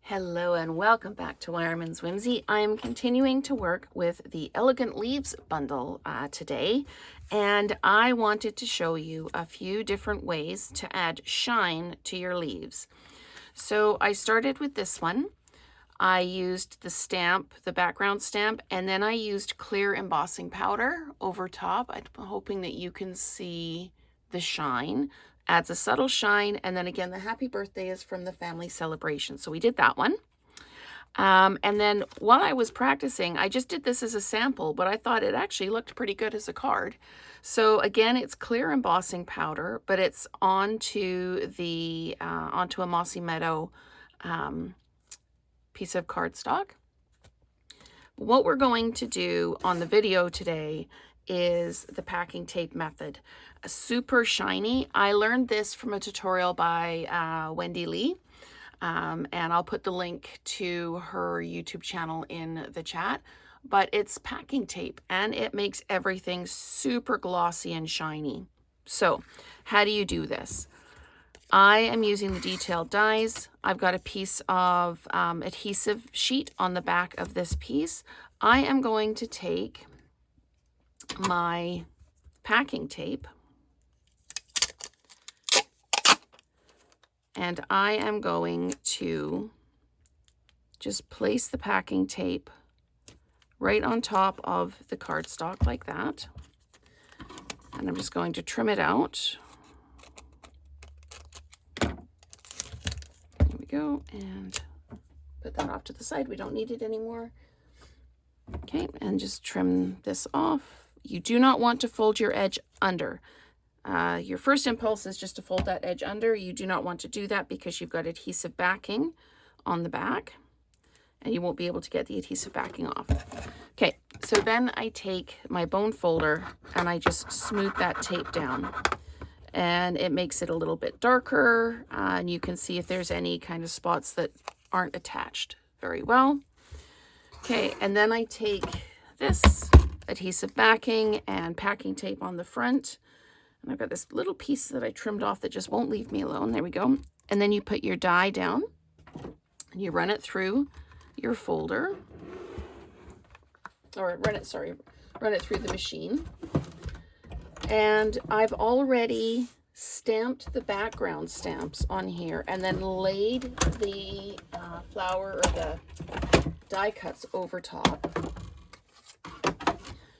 Hello and welcome back to Wireman's Whimsy. I'm continuing to work with the Elegant Leaves bundle today, and I wanted to show you a few different ways to add shine to your leaves. So I started with this one. I used the stamp, the background stamp, and then I used clear embossing powder over top. I'm hoping that you can see the shine. Adds a subtle shine, and then again, the happy birthday is from the family celebration. So we did that one. And then while I was practicing, I just did this as a sample, but I thought it actually looked pretty good as a card. So again, it's clear embossing powder, but it's onto a Mossy Meadow piece of cardstock. What we're going to do on the video today is the packing tape method. Super shiny. I learned this from a tutorial by Wendy Lee, and I'll put the link to her YouTube channel in the chat. But it's packing tape and it makes everything super glossy and shiny. So how do you do this? I am using the detailed dies. I've got a piece of adhesive sheet on the back of this piece. I am going to take my packing tape and I am going to just place the packing tape right on top of the cardstock like that. And I'm just going to trim it out. There we go, and put that off to the side. We don't need it anymore. Okay, and just trim this off. You do not want to fold your edge under. Your first impulse is just to fold that edge under. You do not want to do that because you've got adhesive backing on the back and you won't be able to get the adhesive backing off. Okay, so then I take my bone folder and I just smooth that tape down, and it makes it a little bit darker, and you can see if there's any kind of spots that aren't attached very well. Okay, and then I take this adhesive backing and packing tape on the front, and I've got this little piece that I trimmed off that just won't leave me alone. There we go. And then you put your die down and you run it through your folder, or run it through the machine. And I've already stamped the background stamps on here and then laid the flower or the die cuts over top.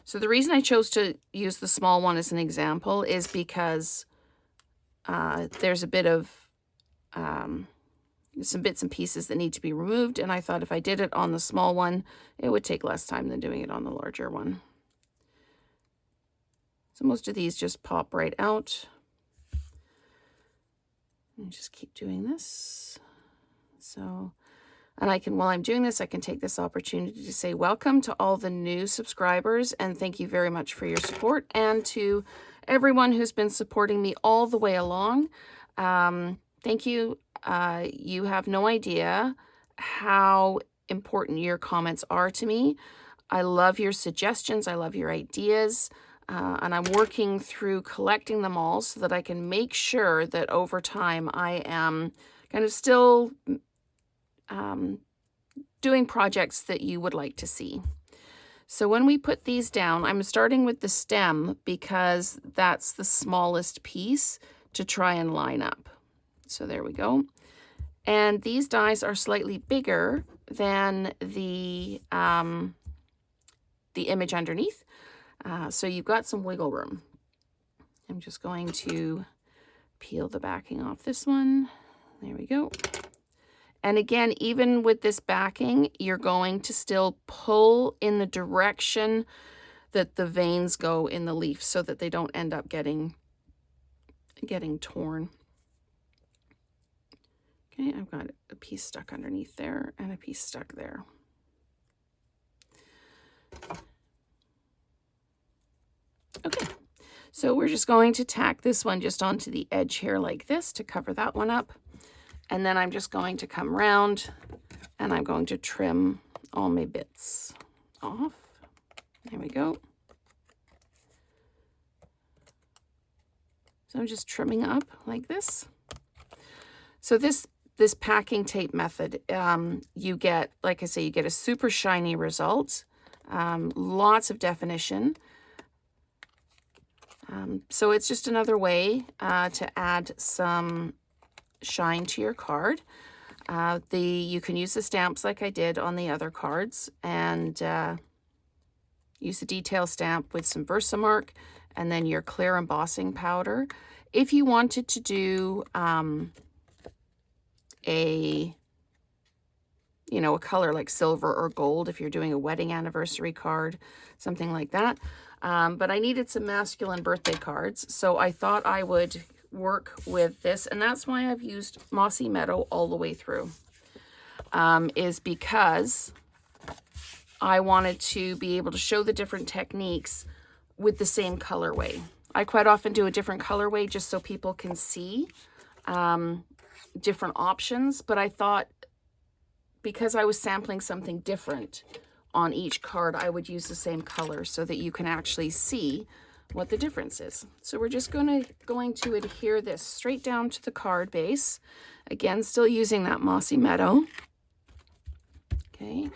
So the reason I chose to use the small one as an example is because there's a bit of some bits and pieces that need to be removed, and I thought if I did it on the small one, it would take less time than doing it on the larger one. So most of these just pop right out. And just keep doing this. So, and I can, while I'm doing this, I can take this opportunity to say welcome to all the new subscribers and thank you very much for your support, and to everyone who's been supporting me all the way along. Thank you. You have no idea how important your comments are to me. I love your suggestions. I love your ideas. And I'm working through collecting them all so that I can make sure that over time I am kind of still doing projects that you would like to see. So when we put these down, I'm starting with the stem because that's the smallest piece to try and line up. So there we go. And these dies are slightly bigger than the image underneath. So you've got some wiggle room. I'm just going to peel the backing off this one. There we go. And again, even with this backing, you're going to still pull in the direction that the veins go in the leaf so that they don't end up getting torn. Okay, I've got a piece stuck underneath there and a piece stuck there. Okay, so we're just going to tack this one just onto the edge here like this to cover that one up. And then I'm just going to come round and I'm going to trim all my bits off. There we go. So I'm just trimming up like this. So this this packing tape method, you get, like I say, you get a super shiny result, lots of definition. So it's just another way to add some shine to your card. You can use the stamps like I did on the other cards, and use the detail stamp with some Versamark and then your clear embossing powder. If you wanted to do a color like silver or gold, if you're doing a wedding anniversary card, something like that. But I needed some masculine birthday cards, so I thought I would work with this, and that's why I've used Mossy Meadow all the way through, is because I wanted to be able to show the different techniques with the same colorway. I quite often do a different colorway just so people can see different options, but I thought because I was sampling something different on each card, I would use the same color so that you can actually see what the difference is. So we're just going to adhere this straight down to the card base. Again, still using that Mossy Meadow. Okay.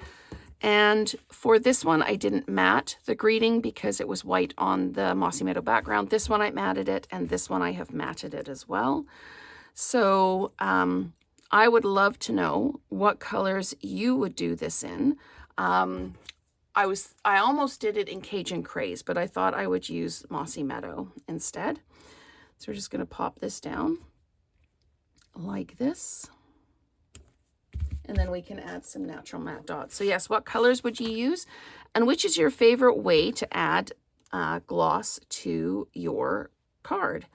And for this one, I didn't matte the greeting because it was white on the Mossy Meadow background. This one I matted it, and this one I have matted it as well. So I would love to know what colors you would do this in. I almost did it in Cajun Craze, but I thought I would use Mossy Meadow instead. So we're just going to pop this down like this. And then we can add some natural matte dots. So yes, what colors would you use? And which is your favorite way to add gloss to your card?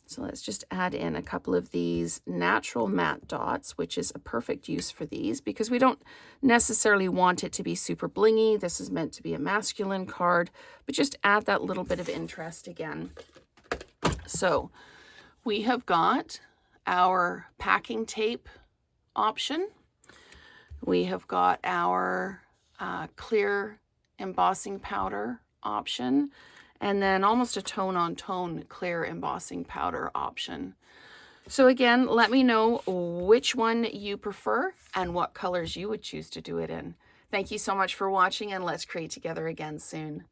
So let's just add in a couple of these natural matte dots, which is a perfect use for these because we don't necessarily want it to be super blingy. This is meant to be a masculine card, but just add that little bit of interest again. So we have got our packing tape option. We have got our clear embossing powder option, and then almost a tone-on-tone clear embossing powder option. So again, let me know which one you prefer and what colors you would choose to do it in. Thank you so much for watching, and let's create together again soon.